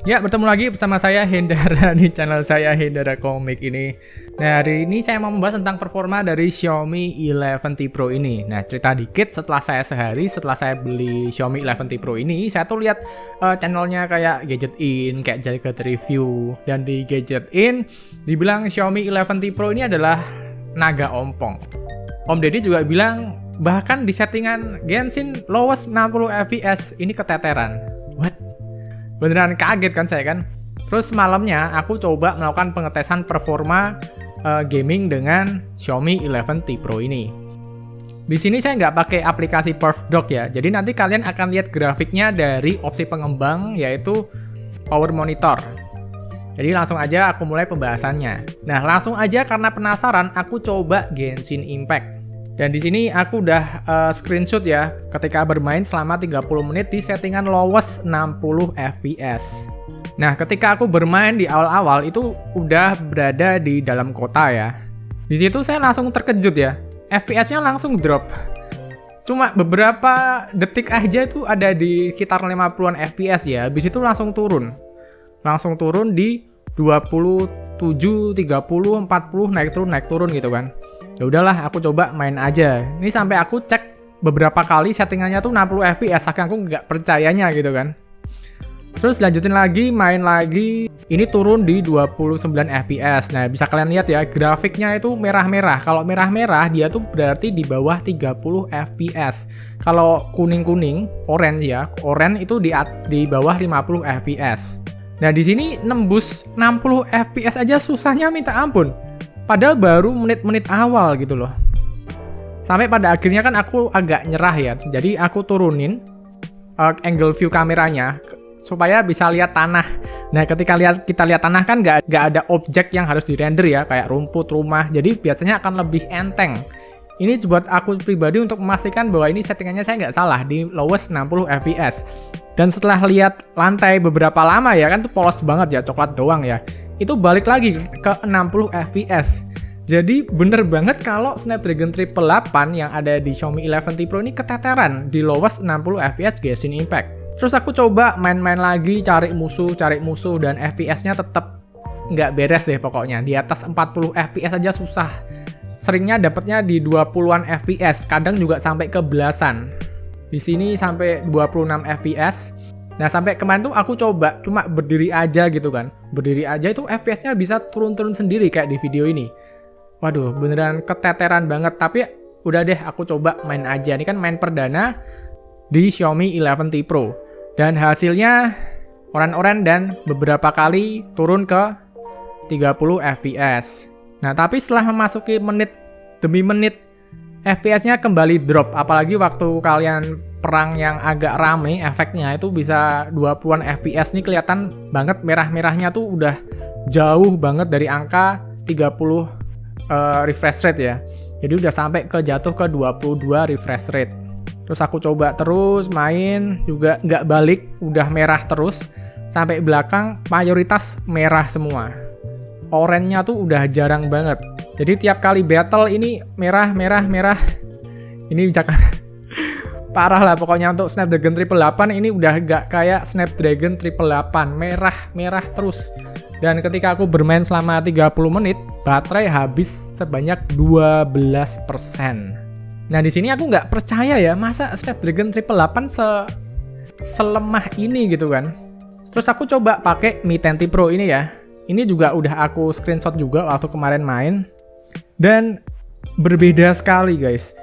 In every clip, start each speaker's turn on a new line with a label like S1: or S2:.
S1: Ya, bertemu lagi bersama saya Hendara di channel saya Hendara Komik ini. Nah, hari ini saya mau membahas tentang performa dari Xiaomi 11T Pro ini. Nah, cerita dikit setelah saya beli Xiaomi 11T Pro ini, saya tuh lihat channelnya kayak Gadget In, kayak Jagat Review. Dan di Gadget In, dibilang Xiaomi 11T Pro ini adalah naga ompong. Om Deddy juga bilang, bahkan di settingan Genshin lowest 60 fps, ini keteteran. What? Beneran kaget kan saya kan. Terus malamnya aku coba melakukan pengetesan performa gaming dengan Xiaomi 11T Pro ini. Di sini saya nggak pakai aplikasi PerfDock ya. Jadi nanti kalian akan lihat grafiknya dari opsi pengembang yaitu Power Monitor. Jadi langsung aja aku mulai pembahasannya. Nah, langsung aja karena penasaran aku coba Genshin Impact. Dan di sini aku udah screenshot ya ketika bermain selama 30 menit di settingan lowest 60 fps. Nah, ketika aku bermain di awal-awal itu udah berada di dalam kota ya. Di situ saya langsung terkejut ya. FPS-nya langsung drop. Cuma beberapa detik aja itu ada di sekitar 50-an fps ya. Habis itu langsung turun. Langsung turun di 27, 30, 40 naik turun gitu kan. Ya udahlah, aku coba main aja. Ini sampai aku cek beberapa kali settingannya tuh 60 fps, saking aku nggak percayanya gitu kan. Terus lanjutin lagi, main lagi. Ini turun di 29 fps. Nah, bisa kalian lihat ya, grafiknya itu merah-merah. Kalau merah-merah dia tuh berarti di bawah 30 fps. Kalau kuning-kuning, orange ya, orange itu di bawah 50 fps. Nah, di sini nembus 60 fps aja susahnya minta ampun. Padahal baru menit-menit awal gitu loh. Sampai pada akhirnya kan aku agak nyerah ya. Jadi aku turunin angle view kameranya supaya bisa lihat tanah. Nah, ketika kita lihat tanah kan nggak ada objek yang harus dirender ya, kayak rumput, rumah. Jadi biasanya akan lebih enteng. Ini buat aku pribadi untuk memastikan bahwa ini settingannya saya nggak salah di lowest 60 fps. Dan setelah lihat lantai beberapa lama ya, kan tuh polos banget ya, coklat doang ya. Itu balik lagi ke 60 fps. Jadi bener banget kalau Snapdragon 888 yang ada di Xiaomi 11T Pro ini keteteran di lowest 60 fps Genshin Impact. Terus aku coba main-main lagi, cari musuh dan FPS-nya tetap nggak beres deh pokoknya. Di atas 40 fps aja susah. Seringnya dapatnya di 20-an fps, kadang juga sampai ke belasan. Di sini sampai 26 fps. Nah, sampai kemarin tuh aku coba cuma berdiri aja gitu kan. Berdiri aja itu FPS-nya bisa turun-turun sendiri kayak di video ini. Waduh, beneran keteteran banget. Tapi udah deh, aku coba main aja. Ini kan main perdana di Xiaomi 11T Pro. Dan hasilnya oran-oran dan beberapa kali turun ke 30 fps. Nah, tapi setelah memasuki menit demi menit, FPS-nya kembali drop. Apalagi waktu kalian perang yang agak rame, efeknya itu bisa 20-an fps nih, kelihatan banget merah-merahnya tuh udah jauh banget dari angka 30 refresh rate ya. Jadi udah sampai jatuh ke 22 refresh rate. Terus aku coba terus main, juga nggak balik, udah merah terus. Sampai belakang mayoritas merah semua. Orange-nya tuh udah jarang banget. Jadi tiap kali battle ini merah. Ini jangan parah lah pokoknya untuk Snapdragon 888 ini udah gak kayak Snapdragon 888. Merah terus. Dan ketika aku bermain selama 30 menit, baterai habis sebanyak 12%. Nah, di sini aku nggak percaya ya, masa Snapdragon 888 selemah ini gitu kan. Terus aku coba pakai Mi 10T Pro ini ya. Ini juga udah aku screenshot juga waktu kemarin main. Dan berbeda sekali guys.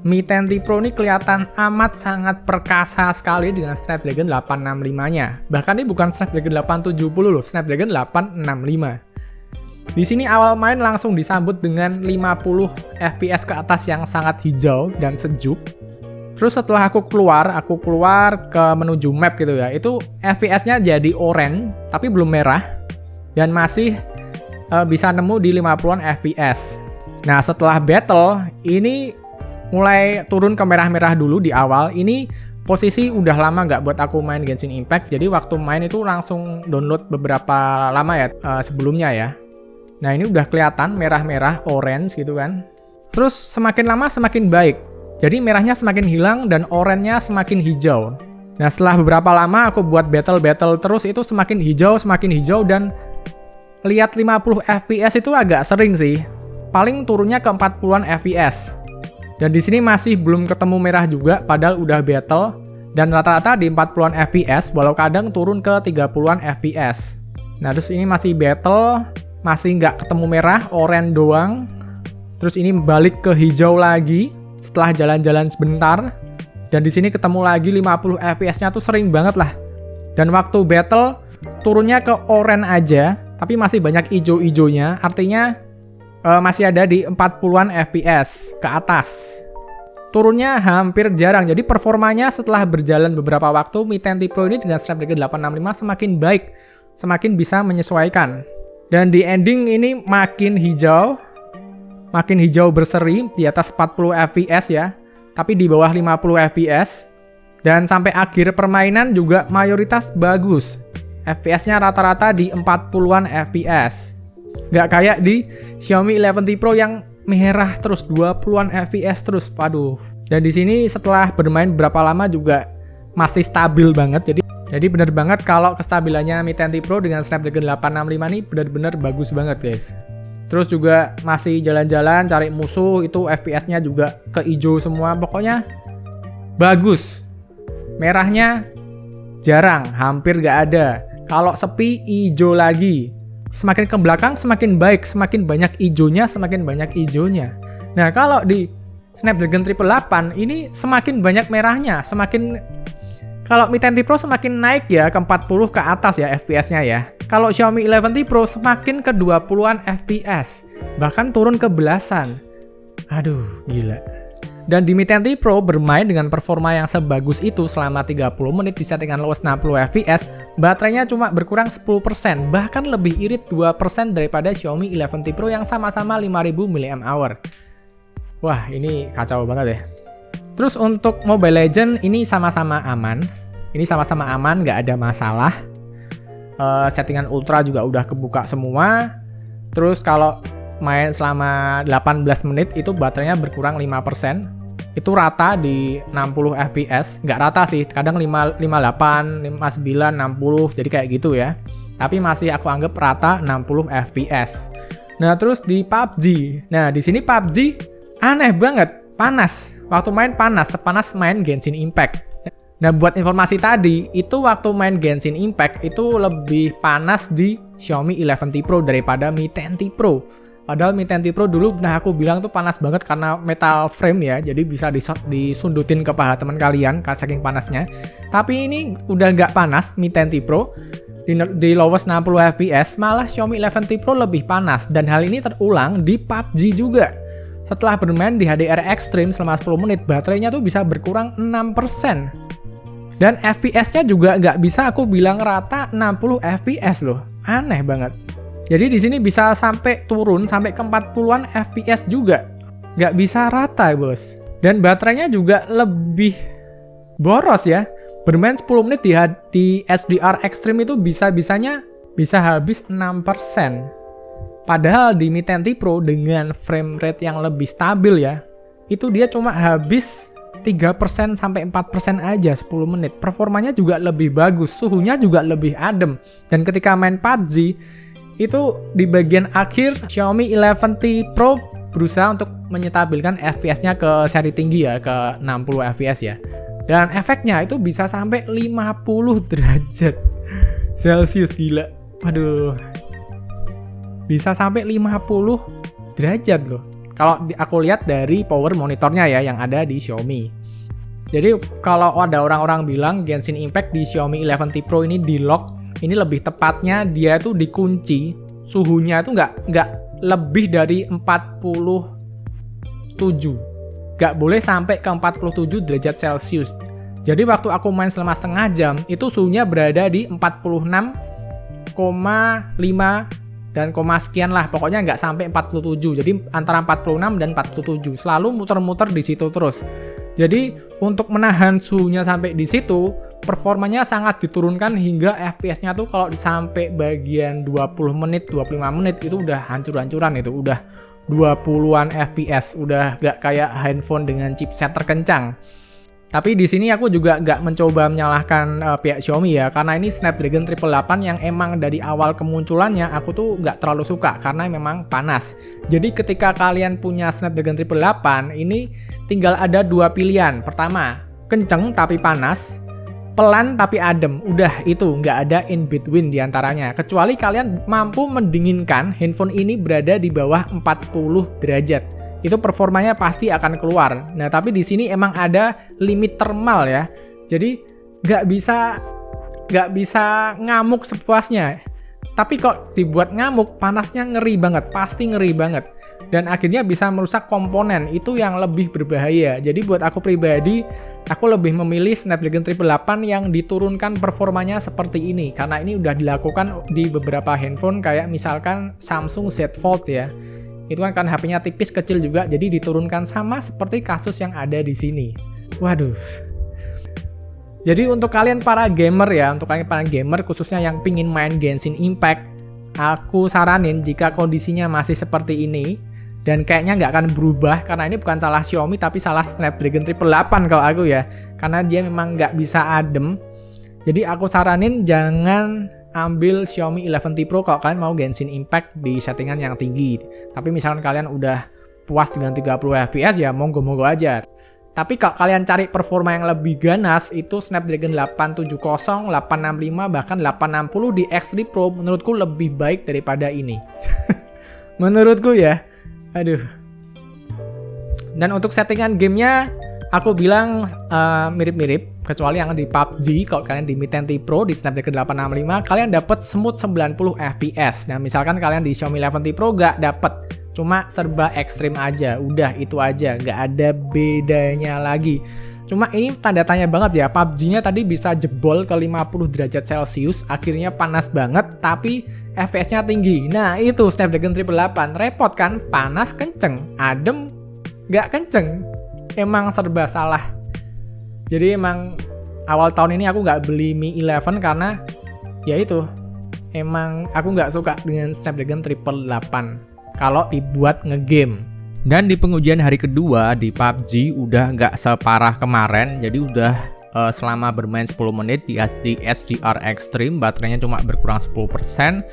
S1: Mi 10T Pro ini kelihatan amat sangat perkasa sekali dengan Snapdragon 865-nya. Bahkan ini bukan Snapdragon 870 loh, Snapdragon 865. Di sini awal main langsung disambut dengan 50 fps ke atas yang sangat hijau dan sejuk. Terus setelah aku keluar ke menuju map gitu ya. Itu FPS-nya jadi orange tapi belum merah. Dan masih bisa nemu di 50-an fps. Nah, setelah battle, ini mulai turun ke merah-merah dulu di awal. Ini posisi udah lama nggak buat aku main Genshin Impact. Jadi waktu main itu langsung download beberapa lama ya sebelumnya ya. Nah, ini udah kelihatan merah-merah, orange gitu kan. Terus semakin lama semakin baik. Jadi merahnya semakin hilang dan oranye-nya semakin hijau. Nah setelah beberapa lama aku buat battle terus, itu semakin hijau, dan lihat 50 fps itu agak sering sih. Paling turunnya ke 40-an fps. Dan di sini masih belum ketemu merah juga, padahal udah battle. Dan rata-rata di 40-an fps, walau kadang turun ke 30-an fps. Nah terus ini masih battle, masih nggak ketemu merah, oranye doang. Terus ini balik ke hijau lagi setelah jalan-jalan sebentar. Dan di sini ketemu lagi 50 fps-nya tuh sering banget lah. Dan waktu battle turunnya ke oranye aja, tapi masih banyak hijau-hijaunya, artinya masih ada di 40-an fps ke atas. Turunnya hampir jarang, jadi performanya setelah berjalan beberapa waktu, Mi 10T Pro ini dengan Snapdragon 865 semakin baik, semakin bisa menyesuaikan. Dan di ending ini makin hijau berseri di atas 40 fps ya, tapi di bawah 50 fps. Dan sampai akhir permainan juga mayoritas bagus. FPS-nya rata-rata di 40-an fps. Nggak kayak di Xiaomi 11T Pro yang merah terus 20-an fps terus. Waduh. Dan di sini setelah bermain berapa lama juga masih stabil banget. Jadi bener banget kalau kestabilannya Mi 10T Pro dengan Snapdragon 865 ini benar-benar bagus banget, guys. Terus juga masih jalan-jalan cari musuh, itu FPS-nya juga ke hijau semua. Pokoknya bagus. Merahnya jarang, hampir nggak ada. Kalau sepi, hijau lagi. Semakin ke belakang, semakin baik. Semakin banyak hijaunya, semakin banyak hijaunya. Nah, kalau di Snapdragon 888, ini semakin banyak merahnya. Kalau Mi 10T Pro semakin naik ya, ke 40 ke atas ya FPS-nya ya. Kalau Xiaomi 11T Pro semakin ke 20-an FPS. Bahkan turun ke belasan. Aduh, gila. Dan di Mi 10T Pro bermain dengan performa yang sebagus itu selama 30 menit di settingan low 60 fps, baterainya cuma berkurang 10%, bahkan lebih irit 2% daripada Xiaomi 11T Pro yang sama-sama 5000 mAh. Wah, ini kacau banget ya. Terus untuk Mobile Legends ini sama-sama aman. Nggak ada masalah. Settingan ultra juga udah kebuka semua. Terus kalau main selama 18 menit itu baterainya berkurang 5%. Itu rata di 60 fps. Nggak rata sih, kadang 58, 59, 60, jadi kayak gitu ya. Tapi masih aku anggap rata 60 fps. Nah, terus di PUBG. Nah, di sini PUBG aneh banget, panas. Waktu main panas, sepanas main Genshin Impact. Nah, buat informasi tadi, itu waktu main Genshin Impact itu lebih panas di Xiaomi 11T Pro daripada Mi 10T Pro. Padahal Mi 10T Pro dulu pernah aku bilang tuh panas banget karena metal frame ya, jadi bisa disundutin ke paha teman kalian saking panasnya. Tapi ini udah nggak panas Mi 10T Pro, di lowest 60 fps, malah Xiaomi 11T Pro lebih panas. Dan hal ini terulang di PUBG juga. Setelah bermain di HDR Extreme selama 10 menit, baterainya tuh bisa berkurang 6%. Dan FPS-nya juga nggak bisa aku bilang rata 60 fps loh, aneh banget. Jadi di sini bisa sampai turun sampai ke 40-an fps juga. Nggak bisa rata, bos. Dan baterainya juga lebih boros ya. Bermain 10 menit di SDR Extreme itu bisa-bisanya bisa habis 6%. Padahal di Mi 10T Pro dengan frame rate yang lebih stabil ya, itu dia cuma habis 3% sampai 4% aja 10 menit. Performanya juga lebih bagus, suhunya juga lebih adem. Dan ketika main PUBG, itu di bagian akhir Xiaomi 11T Pro berusaha untuk menyetabilkan FPS-nya ke seri tinggi ya, ke 60 fps ya. Dan efeknya itu bisa sampai 50 derajat Celcius, gila. Aduh. Bisa sampai 50 derajat loh. Kalau aku lihat dari power monitornya ya yang ada di Xiaomi. Jadi kalau ada orang-orang bilang Genshin Impact di Xiaomi 11T Pro ini di lock, ini lebih tepatnya dia tuh dikunci, suhunya itu nggak lebih dari 47. Nggak boleh sampai ke 47 derajat Celcius. Jadi waktu aku main selama setengah jam, itu suhunya berada di 46,5 dan koma sekian lah, pokoknya nggak sampai 47. Jadi antara 46 dan 47, selalu muter-muter di situ terus. Jadi untuk menahan suhunya sampai di situ, performanya sangat diturunkan hingga FPS-nya tuh kalau sampai bagian 20 menit, 25 menit itu udah hancur-hancuran, itu udah 20-an FPS, udah nggak kayak handphone dengan chipset terkencang. Tapi di sini aku juga nggak mencoba menyalahkan pihak Xiaomi ya, karena ini Snapdragon 888 yang emang dari awal kemunculannya aku tuh nggak terlalu suka karena memang panas. Jadi ketika kalian punya Snapdragon 888 ini tinggal ada dua pilihan. Pertama, kenceng tapi panas, pelan tapi adem. Udah, itu nggak ada in between diantaranya. Kecuali kalian mampu mendinginkan handphone ini berada di bawah 40 derajat. Itu performanya pasti akan keluar. Nah, tapi di sini emang ada limit thermal ya. Jadi nggak bisa ngamuk sepuasnya. Tapi kok dibuat ngamuk, panasnya ngeri banget, pasti ngeri banget. Dan akhirnya bisa merusak komponen, itu yang lebih berbahaya. Jadi buat aku pribadi, aku lebih memilih Snapdragon 888 yang diturunkan performanya seperti ini. Karena ini udah dilakukan di beberapa handphone kayak misalkan Samsung Z Fold ya. Itu kan HP-nya tipis kecil juga, jadi diturunkan sama seperti kasus yang ada di sini. Waduh. Jadi untuk kalian para gamer ya, untuk kalian para gamer khususnya yang pingin main Genshin Impact, aku saranin jika kondisinya masih seperti ini dan kayaknya nggak akan berubah karena ini bukan salah Xiaomi tapi salah Snapdragon 888 kalau aku ya, karena dia memang nggak bisa adem. Jadi aku saranin jangan ambil Xiaomi 11T Pro kalau kalian mau Genshin Impact di settingan yang tinggi. Tapi misalkan kalian udah puas dengan 30 fps ya monggo-monggo aja. Tapi kalau kalian cari performa yang lebih ganas, itu Snapdragon 870, 865, bahkan 860 di X3 Pro menurutku lebih baik daripada ini. Menurutku ya. Aduh. Dan untuk settingan gamenya, aku bilang mirip-mirip. Kecuali yang di PUBG, kalau kalian di Mi 10T Pro di Snapdragon 865, kalian dapat smooth 90 fps. Nah, misalkan kalian di Xiaomi 11T Pro nggak dapat, cuma serba ekstrim aja. Udah itu aja, nggak ada bedanya lagi. Cuma ini tanda tanya banget ya, PUBG-nya tadi bisa jebol ke 50 derajat Celcius, akhirnya panas banget, tapi fps-nya tinggi. Nah, itu Snapdragon 888, repot kan? Panas kenceng, adem nggak kenceng. Emang serba salah. Jadi emang awal tahun ini aku nggak beli Mi 11 karena ya itu, emang aku nggak suka dengan Snapdragon 888 kalau dibuat ngegame. Dan di pengujian hari kedua di PUBG udah nggak separah kemarin, jadi udah selama bermain 10 menit di HDR Extreme baterainya cuma berkurang 10%,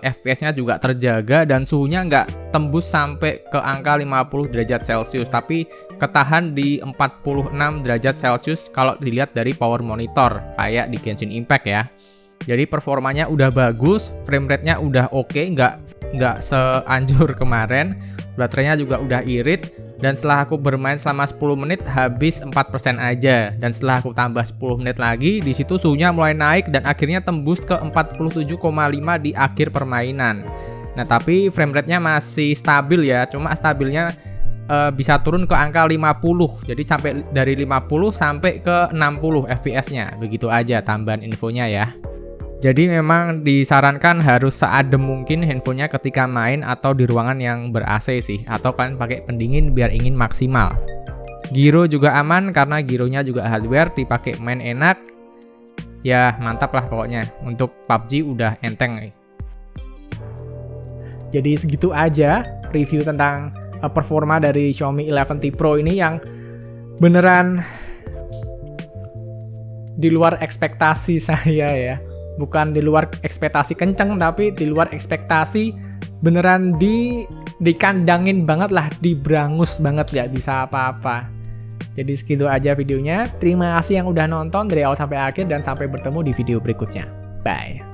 S1: FPS-nya juga terjaga dan suhunya nggak tembus sampai ke angka 50 derajat Celcius, tapi ketahan di 46 derajat Celcius kalau dilihat dari power monitor kayak di Genshin Impact ya. Jadi performanya udah bagus, frame rate-nya udah oke, nggak seanjur kemarin, baterainya juga udah irit. Dan setelah aku bermain selama 10 menit habis 4% aja. Dan setelah aku tambah 10 menit lagi, di situ suhunya mulai naik dan akhirnya tembus ke 47,5 di akhir permainan. Nah, tapi frame rate-nya masih stabil ya. Cuma stabilnya bisa turun ke angka 50. Jadi sampai dari 50 sampai ke 60 fps-nya. Begitu aja tambahan infonya ya. Jadi memang disarankan harus seadem mungkin handphonenya ketika main atau di ruangan yang ber-AC sih. Atau kalian pakai pendingin biar ingin maksimal. Giro juga aman karena gironya juga hardware, dipakai main enak. Ya mantap lah pokoknya. Untuk PUBG udah enteng. Jadi segitu aja review tentang performa dari Xiaomi 11T Pro ini yang beneran di luar ekspektasi saya ya. Bukan di luar ekspektasi kenceng, tapi di luar ekspektasi beneran dikandangin banget lah, diberangus banget, gak bisa apa-apa. Jadi segitu aja videonya. Terima kasih yang udah nonton dari awal sampai akhir dan sampai bertemu di video berikutnya. Bye.